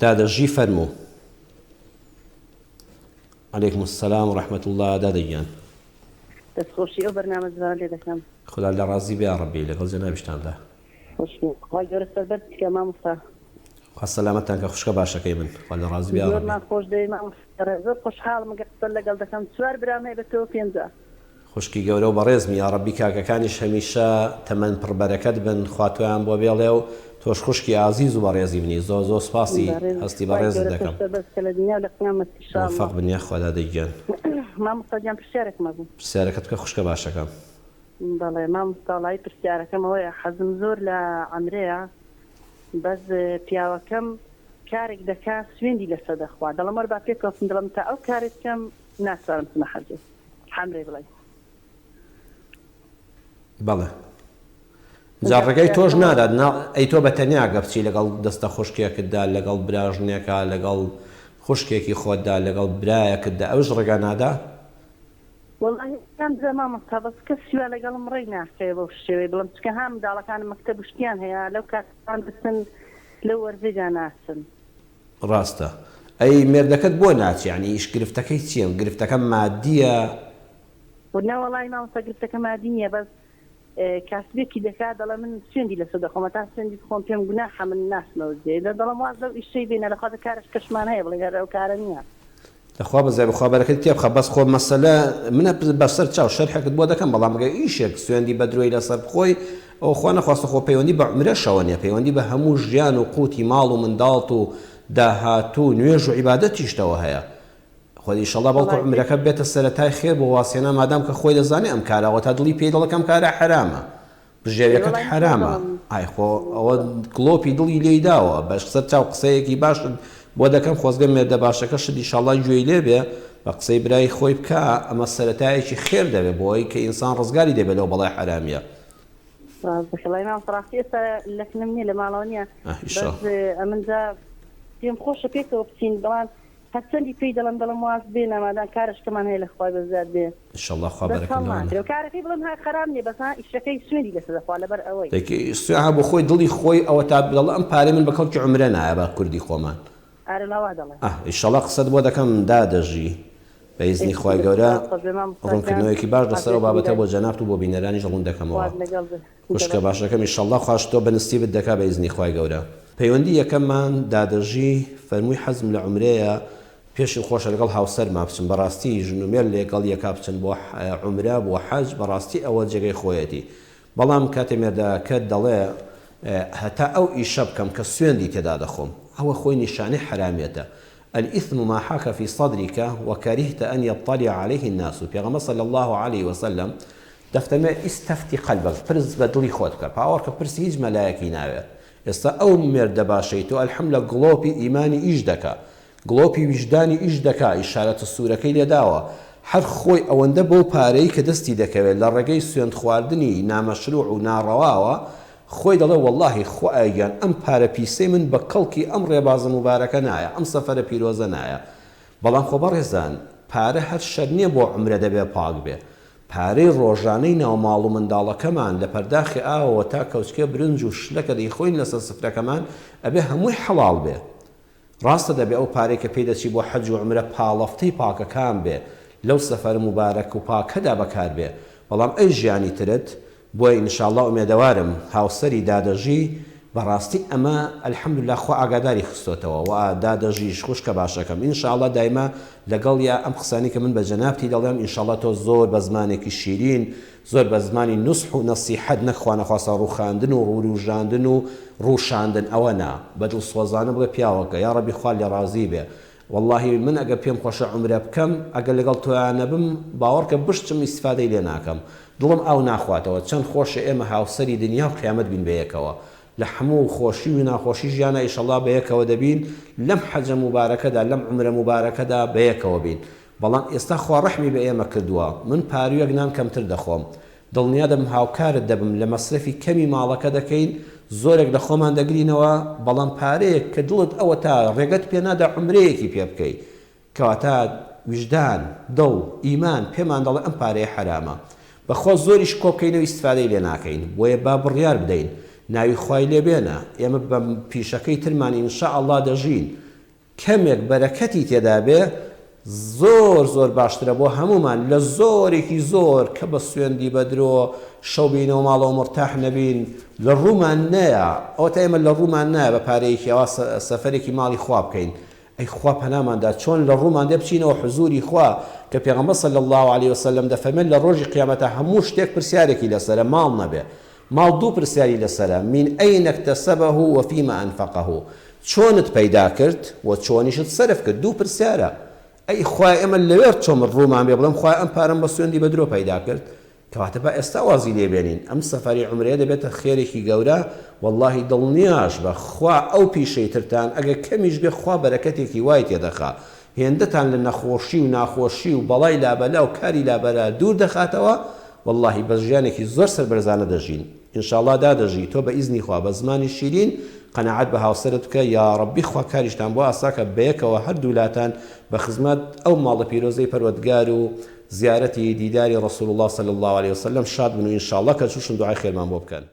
دادەژی فەرموو. عەلەیکم السەلام وڕەحمەتوڵڵا دادەگیان. دەستخۆشی ئەو بەرنامەجوان لێ دەکەم. خدا لە ڕازی بێ ڕەبی لەگەڵ جەنابیشتاندا. خۆی گەورە سەربەر بکە مامۆستا. خوا سەلامەتتان کە خوشکە باشەکەی من. خوا لە ڕازی بێ ڕەبی. زۆرمان خۆش دەوێت مامۆستا. زۆر خۆشحاڵم کە قسە لەگەڵ دەکەم. چوار برام هەیە بەتەوە پێنجە. خوشکی گەورە و بەڕێزمی یا ڕەبی کاکەکانیش هەمیشە تەمەن پڕبەرەکەت بن خوا تۆیان بۆ بێڵێ و تۆش خوشکی عزیز و بەڕێزی منی زۆر زۆر سپاسی هەستی بەڕێزت دەکەم. موفق بنیە خوا دادەگیان. مامۆستا گیان پرسیارێکمە بوو. پرسیارەکەت بکە خوشکە باشەکەم. بەڵێ مامۆستا وڵای پرسیارەکەم ئەوەیە حەزم زۆر لە عەمرەیە بەس پیاوەکەم کارێک دەکات سوێندی لەسەر دەخوا دەڵێم وەرە با پێکەوتم دڵم تا ئەو کارێک بکەم ناتوانم چمە حەزێ حەمرێ بڵێ. بەڵێ جارڕێگەی تۆش نادات ئەی تۆ بە تەنیا گەبچی لەگەڵ دەستە خوشکێکتدا لەگەڵ براژنێکە لەگەڵ خوشکێکی خۆتدا لەگەڵ برایەکتدا ئەوش ڕێگا نادا؟ وەڵڵاهی کام مامۆستا بەس کەس سوێ لەگەڵم ڕێی ناکەوێ بەو شێوەیە بڵم چکە هەم منداڵەکانم مەکتەب شتیان هەیە لەو کاتان بچن لەو وەرزەیدا ناچن. ڕاستە. ئەی مێردەکەت بۆ ناچی یعنی ئیش گرفتەکەی چییە؟ گرفتەکە مادیە؟ نەوەڵای مامۆستا گرفتەکە مادی نییە بەس کاسبێکی دەکات دەڵێ من سوێندی لەسەر دەخۆمە تا سوێندی بخۆم پێم گوناحە من ناسمەوە جێ دەڵێم واز لەو ئیشەی بێنە لەخواتە کارش کەشمان هەیە بڵێ ئەو کارە نییە. دەخوا بەزای بخوا بەرەکەت تێ بخە بەس خۆ مەسەلە منە بەسەر چاو شەرحێکت بۆ دەکەم بەڵام گە ئیشێک سوێندی بە درۆی لەسەر بخۆی ئەو خوا نەخواستە خۆ پەیوەندی بە عومرەشەوە نیە پەیوەندی بە هەموو ژیان و قوتی ماڵ و منداڵ و داهاتوو نوێژ و عیبادەتیشتەوە هەیە. خۆ ئینشەڵڵا بەڵکو عومرەکە بێتە سەرەتای خێر بۆ واسێنە مادام کە خۆی دەزانێ ئەم کارەوە تا دڵی پێی دەڵەکەم کارە حرامە. بژێویەکەت حرامە. ئای خۆ ئەوە گڵۆپی دڵی لێی داوە بەش سەر چاو قسەیەکی باش بۆ دەکەم خۆزگە مێردە باشەکە شت ئینشەڵڵا گوێی لێ بێ بە قسەی برای خۆی بکە ئەمە سەرەتایەکی خێر دەبێت بۆ ئەوەی کە ئینسان ڕزگاری دەبێت لەو بەڵای حرامیە. بەخێڵای مامۆستا ئێستا لەکنم نییە لە ماڵەوە نییە بەس ئەمنجا پێم خۆشە پێکەوە بچین بەڵام هەچەندی پێی دەڵم واز بێنە مادام کارشکەمان هەیە لە خوای بەزیاد بێ ئینشەڵڵا خوا بەرەکەت کارەکەی بڵم ها خەراب نییە بەس ئیشەکەی سوێندی لەسەر دەخوا لەبەر ئەوەی سوێن بۆ خۆی دڵی خۆی ئەوە تا بڵێ ئەم پارەی من بە کەڵکی عومرە نایە بە کوردی خۆمان. ئارەڵاوا دەڵێ ئینشەڵڵا قسەت بۆ دەکەم دادەژی بەئیزنی خوای گەورە ڕوونکردنەوەیکی باش لەسەر ئەو بابەتە بۆ جەنابەت و بۆ بینەرانیش ڕوون دەکەمەوە. خوشکە باشەکەم ئینشەڵڵا خوش تۆ بەنستی بت دەکا بەئیزنی خوای گەورە. پەیوەندی یەکەممان دادەژی فەرمووی حەزم لە عومرەیە پێشی خۆشە لەگەڵ هاوسەرما بچن بەڕاستی ژنومێر لەگەڵ یەکا بچن بۆ عومرە بۆ حەج بەڕاستی ئەوە جێگەی خۆیەتی بەڵام کاتێ مێردەکەت دەڵێ هەتا ئەو ئیشە بکەم کە سوێندی تێدا دەخۆم ئەوە خۆی نیشانەی حرامێتە. الإثم ما حاك في صدرك وكرهت أن يطلع عليه الناس. پیغمبر صلى الله عليه وسلم دفتما استفتي قلبك پرس بدلی خود کر پاور که پرس هیچ ملائکی ناوێت. ئێستا ئەو مێردە باشەی تۆ الحەمدلە گڵۆپی ئیمانی ئیش دەکا گڵۆپی ویژدانی ئیش دەکا ئیشارەتە سوورەکەی لێداوە هەر خۆی ئەوەندە بۆ پارەی کە دەستی دەکەوێت لە ڕێگەی سوێند خواردنی نامەشروع و ناڕەواوە خۆی دەڵێ وەڵڵاهی خۆ ئایگیان ئەم پارە پیسەی من بە کەڵکی ئەم ڕێبازە مبارەکە نایە ئەم سەفەرە پیرۆزە نایە. بەڵام خۆ بەڕێزان پارە هەر شەر نییە بۆ عومرە دەبێ پاک بێ. پارەی ڕۆژانەی ناوماڵ و منداڵەکەمان لە پەرداخی ئاوەوە تا کەوچکێ برنج و شلەکە دەیخۆین لەسەر سفرەکەمان ئەبێ هەمووی حەڵاڵ بێ. ڕاستە دەبێ ئەو پارەی کە پێی دەچی بۆ حەج و عومرە پاڵەفتەی پاکەکان بێ لەو سەفەر مبارەک و پاکەدا بەکار بێ. بەڵام ئەی ژیانی ترت بۆی ئینشاءڵڵا ئومێدەوارم هاوسەری دادەژی بەڕاستی ئەمە ئەلحەمدوللا خوا ئاگاداری خستۆتەوە و دادەژیش خوشکە باشەکەم ئینشاءڵڵا دایما لەگەڵ یا ئەم قسانی کە من بە جەنابتی دەڵێم ئینشاءڵڵا تۆ زۆر بە زمانێکی شیرین زۆر بە زمانی نوسح و نەسیحەت نەخوا نەخواستە ڕووخاندن و ڕووژاندن و ڕووشاندن ئەوە نا بەدڵ سۆزانە بڵێ پیاوەکە یا ڕەبی خوا لێ ڕازی بێ. واللهی من ئەگە پێم خۆشە عومرە بکەم ئەگەر لەگەڵ تۆیانە بم باوەڕکە بشتم ئیسفادەی لێ ناکەم دڵم ئەو ناخواتەوە چەند خۆشە ئێمە هاوسەری دنیا و قیامەت بین بەیەکەوە لە هەموو خۆشی و ناخۆشی ژیانە ئینشەڵڵا بەیەکەوە دەبین لەم حەجە مبارەکەدا لەم عومرە مبارەکەدا بەیەکەوە بین. بەڵام ئێستا خوا ڕەحمی بە ئێمە کردووە من پارویەک نان کەمتر دەخۆم دڵنیا دەم هاوکارت دەبم لە مەسرفی کەمی ماڵەکە دەکەین زۆرێک لە خۆمان دەگرینەوە بەڵام پارەیەک کە دڵت ئەوە تا ڕێگەت پێ نادا عومرەیەکی پێ بکەیت کەواتە وجدان دڵ ئیمان پێمان دەڵێ ئەم پارەیە حرامە بەخۆ زۆریش کۆبکەینەوە ئیسفادەی لێ ناکەین بۆیە با بڕیار بدەین ناوی خوای لێ بێنە ئێمە بە پیشەکەی ترمان ئینشاءڵڵا دەژین کەمێک بەرەکەتی تێدا بێ زۆر زۆر باشترە بۆ هەمومان لە زۆرێکی زۆر کە بە سوێندی بەدرۆ شەو بینەوە ماڵەوە مرتاح نەبین لە ڕوومان نایە ئەوە تا ئێمە لە ڕوومان نایە بە پارەیەکی ئەوە سەفەرێکی ماڵی خوا بکەین ئەی خوا پەناماندا چۆن لە ڕوومان دێ بچینەوە حزوری خوا کە پێغەمبەر صلی الله عليه وسلم دەفەرمێت لە ڕۆژی قیامەتە هەموو شتێک پرسیارێکی لەسەرە ماڵ نەبێ ماڵ دوو پرسیاری لەسەرە من ئەین اکتسبه وفیما أنفقه چۆنت پەیدا کرد و چۆنیشت سەرف کرد دوو پرسیارە ئەی خوای ئێمە لەوێر چۆم ڕوومان بێ بڵێم خوای ئەم پارەم بە سوێندی بەدرۆ پەیدا کرد کەواتە بە ئێستا وازی لێبێنین ئەم سەفەری عومرەیە دەبێتە خێرێکی گەورە واللهی دڵنیاش بە خوا ئەو پیشەی ترتان ئەگەر کەمیش بێ خوا بەرەکەتێکی وای تێدەخا هێندەتان لە نەخۆشی و ناخۆشی و بەڵای لابەلا و کاری لابەرا دوور دەخاتەوە واللهی بە ژیانێکی زۆر سەربەرزانە دەژین ئینشاءڵڵا دادەژی تۆ بە ئیزنی خوا بە زمانی شیرین قەنەعەت بە هاوسەرت بکە یا ڕەبی خوا کاریشتان بۆ ئاساکە بەیەکەوە هەردوولاتان بە خزمەت ئەو ماڵە پیرۆزەی پەروەردگار و زیارەتی دیداری ڕەسوول الله صلی الله عليه وسلم شاد بن و ئینشاءڵڵا کە چوشن دوعای خێرمان بۆ بکەن